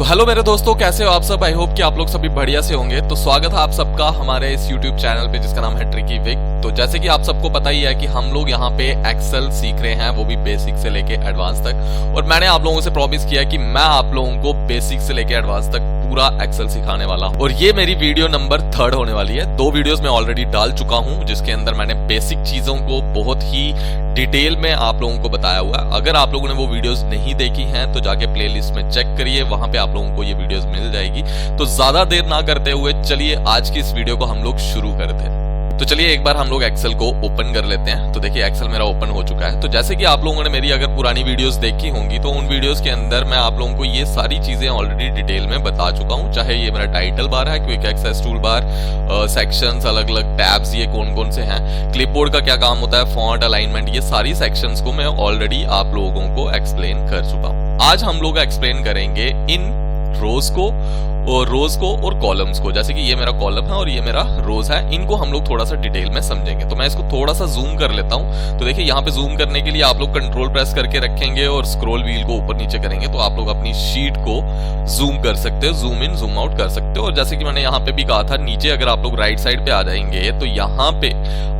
तो हेलो मेरे दोस्तों, कैसे हो आप सब। आई होप कि आप लोग सभी बढ़िया से होंगे। तो स्वागत है आप सबका हमारे इस YouTube चैनल पे जिसका नाम है ट्रिकी विक। तो जैसे कि आप सबको पता ही है कि हम लोग यहाँ पे एक्सेल सीख रहे हैं, वो भी बेसिक से लेके एडवांस तक। और मैंने आप लोगों से प्रॉमिस किया कि मैं आप लोगों को बेसिक से लेके एडवांस तक पूरा एक्सेल सिखाने वाला हूँ। और ये मेरी वीडियो नंबर 3 होने वाली है। 2 वीडियोस मैं ऑलरेडी डाल चुका हूँ जिसके अंदर मैंने बेसिक चीजों को बहुत ही डिटेल में आप लोगों को बताया हुआ है। अगर आप लोगों ने वो वीडियोस नहीं देखी हैं तो जाके प्लेलिस्ट में चेक करिए, वहां पे आप लोगों को ये वीडियोस मिल जाएगी। तो ज्यादा देर ना करते हुए चलिए आज की इस वीडियो को हम लोग शुरू करते हैं। तो चलिए एक बार हम लोग एक्सेल को ओपन कर लेते हैं। तो देखिए एक्सेल मेरा ओपन हो चुका है। तो जैसे कि आप लोगों ने मेरी अगर पुरानी वीडियोस देखी होंगी तो उन वीडियोस के अंदर मैं आप लोगों को ये सारी चीजें ऑलरेडी डिटेल में बता चुका हूँ। चाहे ये मेरा टाइटल बार है, quick access tool bar, sections, अलग अलग टैब्स ये कौन कौन से हैं, क्लिपबोर्ड का क्या काम होता है, फॉन्ट, अलाइनमेंट, ये सारी सेक्शंस को मैं ऑलरेडी आप लोगों को एक्सप्लेन कर चुका हूँ। आज हम लोग एक्सप्लेन करेंगे इन रोज को और कॉलम्स को। जैसे कि ये मेरा कॉलम है और ये मेरा रोज है, इनको हम लोग थोड़ा सा डिटेल में समझेंगे। तो मैं इसको थोड़ा सा जूम कर लेता हूं। तो देखिए यहाँ पे जूम करने के लिए आप लोग कंट्रोल प्रेस करके रखेंगे और स्क्रॉल व्हील को ऊपर नीचे करेंगे तो आप लोग अपनी शीट को जूम कर सकते हो, जूम इन जूम आउट कर सकते हो। और जैसे कि मैंने यहाँ पे भी कहा था, नीचे अगर आप लोग राइट साइड पे आ जाएंगे तो यहाँ पे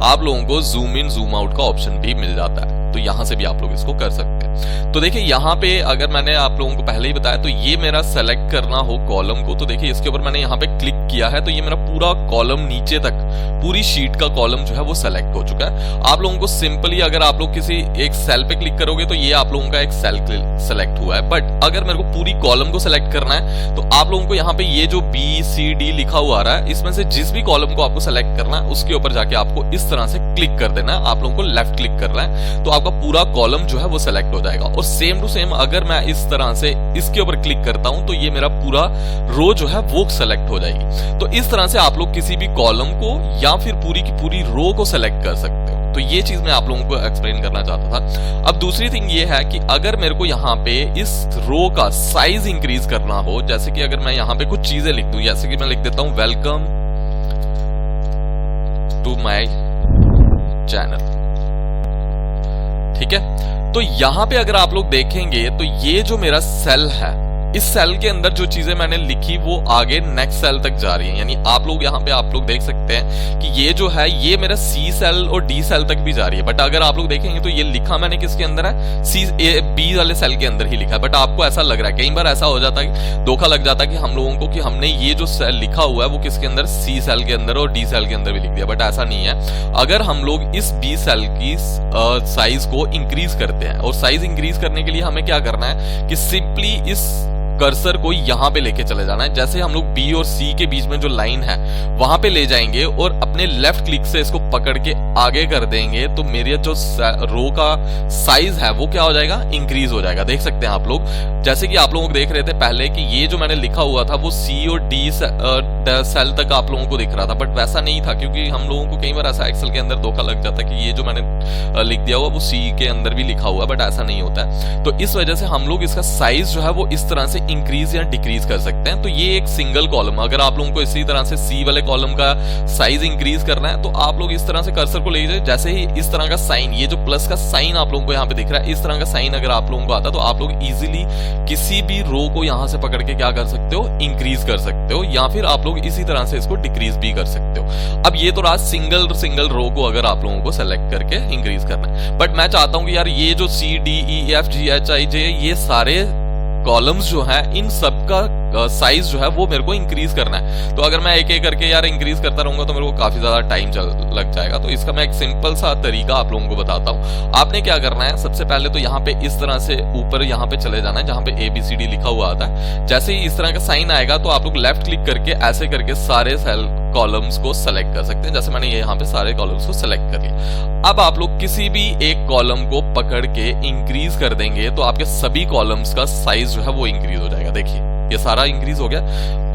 आप लोगों को जूम इन जूम आउट का ऑप्शन भी मिल जाता है। तो यहां से भी आप लोग इसको कर सकते हैं। तो देखिए यहाँ पे अगर मैंने आप लोगों को पहले ही बताया, तो ये मेरा सेलेक्ट करना हो कॉलम को, तो देखिए इसके ऊपर मैंने यहाँ पे क्लिक किया है तो ये मेरा पूरा कॉलम नीचे तक, पूरी शीट का कॉलम जो है वो सेलेक्ट हो चुका है। आप लोगों को सिंपली अगर आप लोग किसी एक सेल पे क्लिक करोगे तो ये आप लोगों का एक सेल सेलेक्ट हुआ है। बट अगर मेरे को पूरी कॉलम को सेलेक्ट करना है तो आप लोगों को यहाँ पे ये जो BCD लिखा हुआ आ रहा है, इसमें से जिस भी कॉलम को आपको सेलेक्ट करना है उसके ऊपर जाके आपको इस तरह से क्लिक कर देना है। आप लोगों को लेफ्ट क्लिक करना है तो आपका पूरा कॉलम जो है वो सेलेक्ट हो जाएगा। और सेम टू सेम अगर मैं इस तरह से इसके ऊपर क्लिक करता हूं तो ये मेरा पूरा रो जो है वो सेलेक्ट हो जाएगी। तो इस तरह से आप लोग किसी भी कॉलम को या फिर पूरी की पूरी रो को सेलेक्ट कर सकते हो। तो ये चीज मैं आप लोगों को एक्सप्लेन करना चाहता था। अब दूसरी थिंग ये है कि अगर मेरे को यहाँ पे इस रो का साइज इंक्रीज करना हो, जैसे कि अगर मैं यहाँ पे कुछ चीजें लिख दूं, जैसे कि मैं लिख देता हूं वेलकम टू माय चैनल, ठीक है। तो यहां पे अगर आप लोग देखेंगे तो ये जो मेरा सेल है, इस सेल के अंदर जो चीजें मैंने लिखी वो आगे नेक्स्ट सेल तक जा रही है। यानी आप लोग यहाँ पे आप लोग देख सकते हैं कि ये जो है ये मेरा C सेल और D सेल तक भी जा रही है। बट अगर आप लोग देखेंगे तो ये लिखा मैंने किसके अंदर है, B वाले सेल के अंदर ही लिखा है। बट आपको ऐसा लग रहा है, कई बार ऐसा हो जाता है, धोखा लग जाता है कि हम लोगों को कि हमने ये जो सेल लिखा हुआ है वो किसके अंदर, C सेल के अंदर और D सेल के अंदर भी लिख दिया। बट ऐसा नहीं है। अगर हम लोग इस B सेल की साइज को इंक्रीज करते हैं, और साइज इंक्रीज करने के लिए हमें क्या करना है कि सिंपली इस कर्सर को यहां पे लेके चले जाना है। जैसे हम लोग B और C के बीच में जो लाइन है वहां पे ले जाएंगे और अपने लेफ्ट क्लिक से इसको पकड़ के आगे कर देंगे तो मेरी जो रो का साइज है वो क्या हो जाएगा, इंक्रीज हो जाएगा। देख सकते हैं आप लोग, जैसे कि आप लोग देख रहे थे पहले कि ये जो मैंने लिखा हुआ था वो C और D सेल तक आप लोगों को दिख रहा था। बट वैसा नहीं था, क्योंकि हम लोगों को कई बार ऐसा एक्सेल के अंदर धोखा लग जाता है कि ये जो मैंने लिख दिया हुआ वो C के अंदर भी लिखा हुआ है। बट ऐसा नहीं होता है। तो इस वजह से हम लोग इसका साइज जो है वो इस तरह से इंक्रीज या डिक्रीज कर सकते हैं। तो ये एक सिंगल कॉलम, अगर आप लोगों को इसी तरह से C वाले कॉलम का साइज इंक्रीज करना है तो आप लोग इस तरह से कर्सर को ले जाइए। जैसे ही इस तरह का साइन, ये जो प्लस का साइन आप लोगों को यहाँ पे दिख रहा है, इस तरह का साइन अगर आप लोगों को आता है तो आप लोग इजीली किसी भी रो को यहाँ से पकड़ के क्या कर सकते हो, इंक्रीज कर सकते हो, या फिर आप लोग इसी तरह से इसको डिक्रीज भी कर सकते हो। अब ये तो रहा सिंगल रो को अगर आप लोगों को सेलेक्ट करके इंक्रीज करना है। बट मैं चाहता हूं कि यार ये जो C D E F G H I J ये सारे कॉलम्स जो है इन सब का साइज जो है वो मेरे को इंक्रीज करना है। तो अगर मैं एक एक करके यार इंक्रीज करता रहूंगा तो मेरे को काफी ज्यादा टाइम लग जाएगा। तो इसका मैं एक सिंपल सा तरीका आप लोगों को बताता हूँ। आपने क्या करना है, सबसे पहले तो यहाँ पे इस तरह से ऊपर यहाँ पे चले जाना है जहाँ पे ABCD लिखा हुआ आता है। जैसे ही इस तरह का साइन आएगा तो आप लोग लेफ्ट क्लिक करके ऐसे करके सारे सेल कॉलम्स को सेलेक्ट कर सकते हैं। जैसे मैंने यहाँ पे सारे कॉलम्स को सेलेक्ट कर लिया। अब आप लोग किसी भी एक कॉलम को पकड़ के इंक्रीज कर देंगे तो आपके सभी कॉलम्स का साइज जो है वो इंक्रीज हो जाएगा। देखिए ये सारा इंक्रीज हो गया।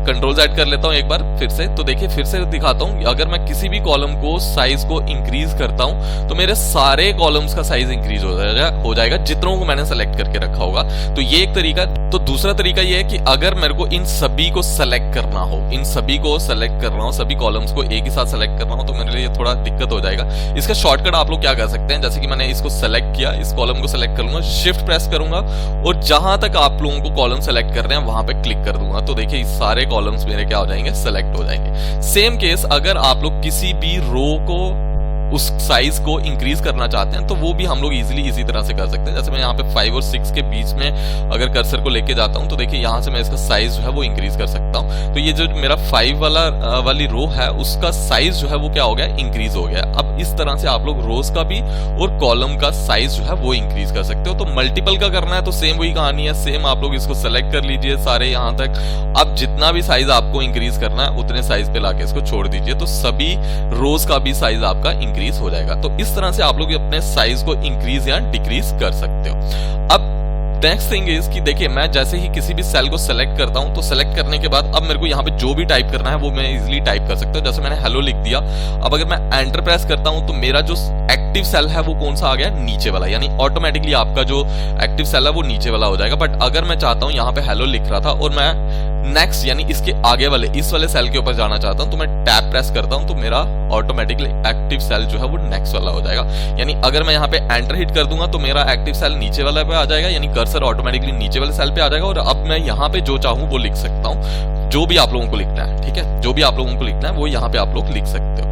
कंट्रोल Z कर लेता हूं एक बार फिर से, तो देखिए फिर से दिखाता हूं। अगर मैं किसी भी कॉलम को साइज को इंक्रीज करता हूं तो मेरे सारे कॉलम्स का साइज इंक्रीज हो जाएगा जितनों को मैंने सेलेक्ट करके रखा होगा। तो ये एक तरीका तो दूसरा तरीका ये है कि अगर मेरे को इन सभी को सेलेक्ट करना हो, सभी कॉलम्स को एक ही साथ सेलेक्ट करना हो, तो मेरे लिए थोड़ा दिक्कत हो जाएगा। इसका शॉर्टकट आप लोग क्या कर सकते हैं, जैसे कि मैंने इसको सेलेक्ट किया, इस कॉलम को सेलेक्ट करूंगा, शिफ्ट प्रेस करूंगा और जहां तक आप लोगों को कॉलम सेलेक्ट कर रहे हैं वहां पे क्लिक कर दूंगा, तो देखिए सारे कॉलम्स मेरे क्या हो जाएंगे, सेलेक्ट हो जाएंगे। सेम केस अगर आप लोग किसी भी रो को उस साइज को इंक्रीज करना चाहते हैं तो वो भी हम लोग इजीली इसी तरह से कर सकते हैं। जैसे मैं यहाँ पे 5 और 6 के बीच में अगर कर्सर को लेके जाता हूँ तो देखिए यहाँ से मैं इसका साइज जो है वो इंक्रीज कर सकता हूँ। तो ये जो मेरा 5 वाली रो है उसका साइज जो है वो क्या हो गया, इंक्रीज हो गया। अब इस तरह से आप लोग रोज का भी और कॉलम का साइज जो है वो इंक्रीज कर सकते हो। तो मल्टीपल का करना है तो सेम वही कहानी है, सेम आप लोग इसको सेलेक्ट कर लीजिए सारे यहाँ तक। अब जितना भी साइज आपको इंक्रीज करना है उतने साइज पे लाके इसको छोड़ दीजिए, तो सभी रोज का भी साइज आपका इंक्रीज हो जाएगा। तो इस तरह से आप लोग अपने साइज को इंक्रीज या डिक्रीज कर सकते हो। अब नेक्स्ट थिंग इज कि देखिए मैं जैसे ही किसी भी सेल को सेलेक्ट करता हूं तो सेलेक्ट करने के बाद अब मेरे को यहाँ पे जो भी टाइप करना है वो मैं इजीली टाइप कर सकता हूँ। जैसे मैंने हेलो लिख दिया, अब अगर मैं एंटर प्रेस करता हूं तो मेरा जो एक्टिव सेल है वो कौन सा आ गया, नीचे वाला, यानी ऑटोमेटिकली आपका जो एक्टिव सेल है वो नीचे वाला हो जाएगा। बट अगर मैं चाहता हूं यहाँ पे हेलो लिख रहा था और मैं नेक्स्ट यानी इसके आगे वाले इस वाले सेल के ऊपर जाना चाहता हूं तो मैं टैब प्रेस करता हूं तो मेरा ऑटोमेटिकली एक्टिव सेल जो है वो नेक्स्ट वाला हो जाएगा। यानी अगर मैं यहाँ पे एंटर हिट कर दूंगा तो मेरा एक्टिव सेल नीचे वाले पे आ जाएगा, यानी कर्सर ऑटोमेटिकली नीचे वाले सेल पे आ जाएगा और अब मैं यहाँ पे जो चाहूँ वो लिख सकता हूँ, जो भी आप लोगों को लिखना है। ठीक है, जो भी आप लोगों को लिखना है वो यहाँ पे आप लोग लिख सकते हो।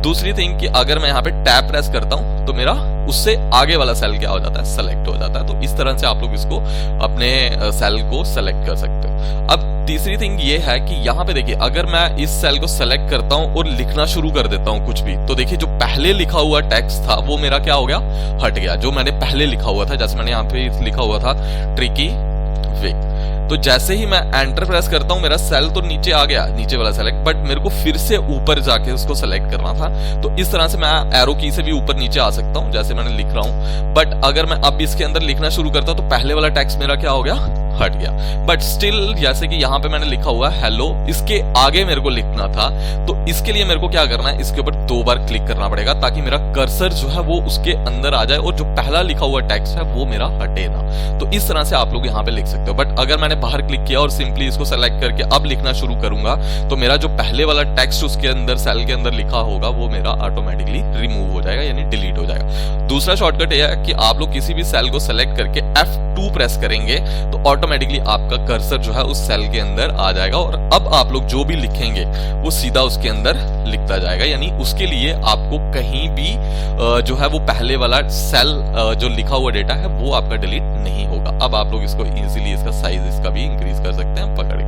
दूसरी थिंग कि अगर मैं यहाँ पे टैब प्रेस करता हूं तो मेरा उससे आगे वाला सेल क्या हो जाता है, सेलेक्ट हो जाता है। तो इस तरह से आप लोग इसको अपने सेल को सेलेक्ट कर सकते हो। अब तीसरी थिंग ये है कि यहाँ पे देखिए अगर मैं इस सेल को सेलेक्ट करता हूं और लिखना शुरू कर देता हूं कुछ भी, तो देखिए जो पहले लिखा हुआ टेक्स्ट था वो मेरा क्या हो गया, हट गया। जो मैंने पहले लिखा हुआ था, जैसे मैंने यहाँ पे लिखा हुआ था ट्रिकी विक, तो जैसे ही मैं एंटर प्रेस करता हूं मेरा सेल तो नीचे आ गया, नीचे वाला सेलेक्ट, बट मेरे को फिर से ऊपर जाके उसको सेलेक्ट करना था। तो इस तरह से मैं एरो की से भी ऊपर नीचे आ सकता हूं जैसे मैंने लिख रहा हूं। बट अगर मैं अब इसके अंदर लिखना शुरू करता तो पहले वाला टेक्स्ट मेरा क्या हो गया, हट गया। बट स्टिल जैसे कि यहाँ पे मैंने लिखा हुआ हेलो, इसके आगे मेरे को लिखना था, तो इसके लिए मेरे को क्या करना है, इसके ऊपर 2 बार क्लिक करना पड़ेगा ताकि मेरा कर्सर जो है वो उसके अंदर आ जाए और जो पहला लिखा हुआ टेक्स्ट है वो मेरा हटे ना। तो इस तरह से आप लोग यहाँ पे लिख सकते हो। बट अगर मैंने बाहर क्लिक किया और सिंपली इसको सेलेक्ट करके अब लिखना शुरू करूंगा तो मेरा जो पहले वाला टेक्स्ट उसके अंदर सेल के अंदर लिखा होगा वो मेरा ऑटोमेटिकली रिमूव हो जाएगा, यानी डिलीट हो जाएगा। दूसरा शॉर्टकट यह है कि आप लोग किसी भी सेल को सेलेक्ट करके F2 प्रेस करेंगे तो ऑटोमेटिकली आपका कर्सर जो है उस सेल के अंदर आ जाएगा और अब आप लोग जो भी लिखेंगे वो सीधा उसके अंदर लिखता जाएगा। यानी उसके लिए आपको कहीं भी जो है वो पहले वाला सेल जो लिखा हुआ डेटा है वो आपका डिलीट नहीं होगा। अब आप लोग इसको इजीली इसका साइज इसका भी इंक्रीज कर सकते हैं पकड़ के।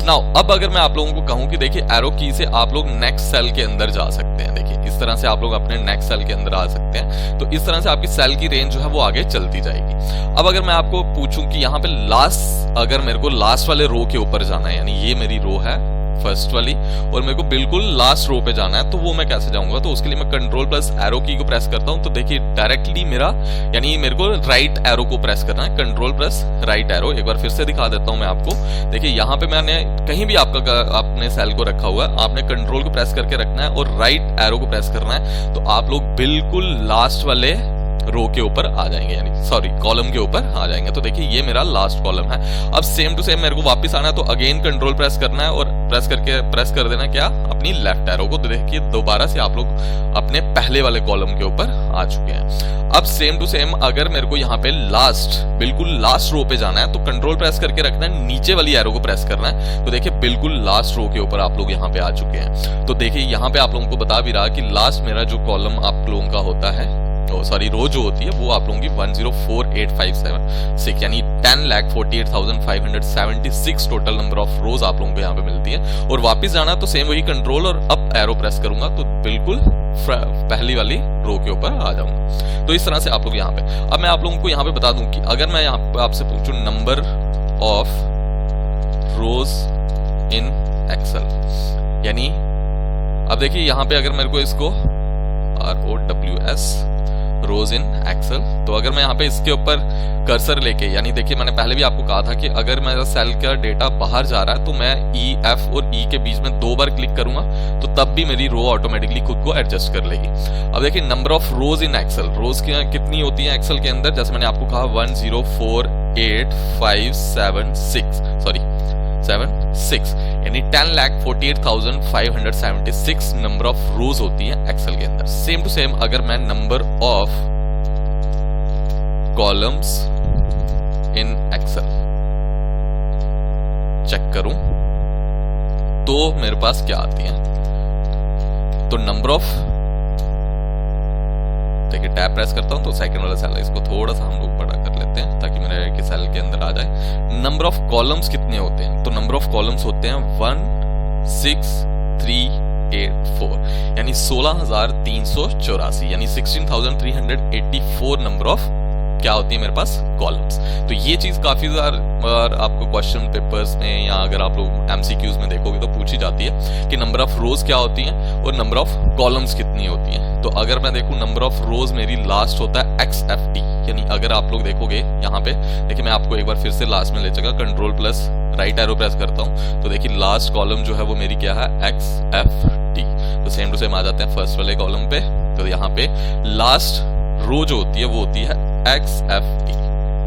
नाउ अब अगर मैं आप लोगों को कहूं कि देखिए एरो की से आप लोग नेक्स्ट सेल के अंदर जा सकते हैं, देखिए इस तरह से आप लोग अपने नेक्स्ट सेल के अंदर आ सकते हैं। तो इस तरह से आपकी सेल की रेंज जो है वो आगे चलती जाएगी। अब अगर मैं आपको पूछूं कि यहाँ पे लास्ट, अगर मेरे को लास्ट वाले रो के ऊपर जाना है, यानी ये मेरी रो है फर्स्ट वाली और मेरे को बिल्कुल लास्ट रो पे जाना है, तो वो मैं कैसे जाऊंगा, तो उसके लिए मैं कंट्रोल प्लस एरो की को प्रेस करता हूं तो देखिए डायरेक्टली मेरा, यानी मेरे को राइट एरो को प्रेस करना है, कंट्रोल प्लस राइट एरो। एक बार फिर से दिखा देता हूं मैं आपको। देखिए यहाँ पे मैंने कहीं भी आपका अपने सेल को रखा हुआ है, आपने कंट्रोल को प्रेस करके रखना है और राइट एरो को प्रेस करना है, तो आप लोग बिल्कुल लास्ट वाले रो के ऊपर आ जाएंगे, यानी सॉरी कॉलम के ऊपर आ जाएंगे। तो देखिए ये मेरा लास्ट कॉलम है। अब सेम टू सेम मेरे को वापस आना है तो अगेन कंट्रोल प्रेस करना है और प्रेस कर देना क्या, अपनी लेफ्ट एरो को। तो देखिए दोबारा से आप लोग अपने पहले वाले कॉलम के ऊपर आ चुके हैं। अब सेम टू सेम अगर मेरे को यहाँ पे लास्ट, बिल्कुल लास्ट रो पे जाना है तो कंट्रोल प्रेस करके रखना है, नीचे वाली एरो को प्रेस करना है, तो देखिए बिल्कुल लास्ट रो के ऊपर आप लोग यहाँ पे आ चुके हैं। तो देखिए यहाँ पे आप लोगों को बता भी रहा कि लास्ट मेरा जो कॉलम आप लोगों का होता है, सॉरी रो जो होती है वो आप लोगों की 104856 यानी 10,48,576 टोटल नंबर ऑफ रोज आप लोगों को यहाँ पे मिलती है। और वापस जाना तो सेम वही कंट्रोल और अप एरो प्रेस करूंगा तो बिल्कुल पहली वाली रो के ऊपर आ जाऊंगा। तो इस तरह से आप लोग यहाँ पे, अब मैं आप लोगों को यहाँ पे बता दूं कि अगर मैं यहाँ पे आपसे पूछूं number of rows in Excel, यानी अब देखिए यहाँ पे अगर मेरे को इसको ROWS रोज इन एक्सेल, तो अगर मैं यहाँ पे इसके ऊपर कर्सर लेके, यानी देखिए मैंने पहले भी आपको कहा था कि अगर मेरा सेल का डेटा बाहर जा रहा है तो मैं E, F और E के बीच में 2 बार क्लिक करूंगा तो तब भी मेरी रो ऑटोमेटिकली खुद को एडजस्ट कर लेगी। अब देखिए number of rows in Excel, rows कितनी होती है एक्सेल के अंदर, जैसे मैंने आपको कहा 76 यानी 10,48,576 नंबर ऑफ रोज होती हैं एक्सेल के अंदर। सेम टू सेम अगर मैं number of columns in Excel check करूं तो मेरे पास क्या आती है, तो नंबर ऑफ, देखिए टैब प्रेस करता हूं तो सेकंड वाला सेल है, इसको थोड़ा सा हम लोग बड़ा कर लेते हैं ताकि मेरे के सेल के अंदर आ जाए। नंबर ऑफ कॉलम्स कितने होते हैं, तो नंबर ऑफ कॉलम्स होते हैं 16384 यानी 16,384 यानी 16,384 नंबर ऑफ क्या होती है मेरे पास कॉलम्स। तो ये चीज काफी बार आपको क्वेश्चन पेपर्स में या अगर आप लोग एमसीक्यूज में देखोगे तो पूछी जाती है कि नंबर ऑफ रोज क्या होती हैं और नंबर ऑफ कॉलम्स कितनी होती हैं। तो अगर मैं देखूं नंबर ऑफ रोज मेरी लास्ट होता है XFT, यानी अगर आप लोग देखोगे यहाँ पे, देखिए मैं आपको एक बार फिर से लास्ट में ले चला, control plus right arrow press करता हूँ तो देखिए लास्ट कॉलम जो है वो मेरी क्या है XFT। तो सेम टू सेम आ जाते हैं फर्स्ट वाले कॉलम पे, तो यहाँ पे लास्ट रो जो होती है वो होती है XFT।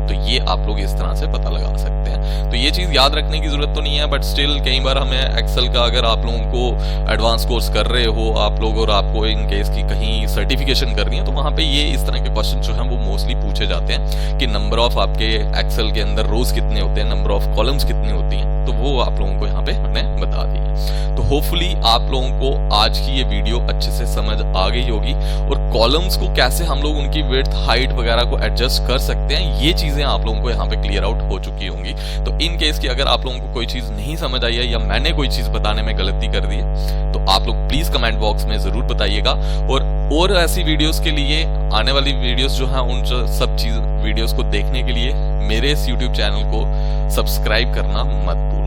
तो ये आप लोग इस तरह से पता लगा सकते हैं। तो ये चीज याद रखने की जरूरत तो नहीं है, बट स्टिल कई बार हमें एक्सेल का, अगर आप लोगों को एडवांस कोर्स कर रहे हो आप लोग और आपको इन केस की कहीं सर्टिफिकेशन करनी है तो वहां पे ये इस तरह के क्वेश्चन जो है वो मोस्टली पूछे जाते हैं कि नंबर ऑफ आपके एक्सेल के अंदर रोज कितने होते हैं, नंबर ऑफ कॉलम्स कितनी होती हैं, तो वो आप लोगों को यहाँ पे मैंने बता दी है। तो होपफुली आप लोगों को आज की ये वीडियो अच्छे से समझ आ गई होगी और कॉलम्स को कैसे हम लोग उनकी विड्थ, हाइट वगैरह को एडजस्ट कर सकते हैं, ये चीजें आप लोगों को यहाँ पे क्लियर आउट हो चुकी होंगी। तो इन केस की अगर आप लोगों को कोई चीज नहीं समझ आई है या मैंने कोई चीज बताने में गलती कर दी है तो आप लोग प्लीज कमेंट बॉक्स में जरूर बताइएगा। और ऐसी वीडियोस के लिए, आने वाली वीडियोस जो है उन सब चीज वीडियोस को देखने के लिए मेरे इस YouTube चैनल को सब्सक्राइब करना मत भूलिए।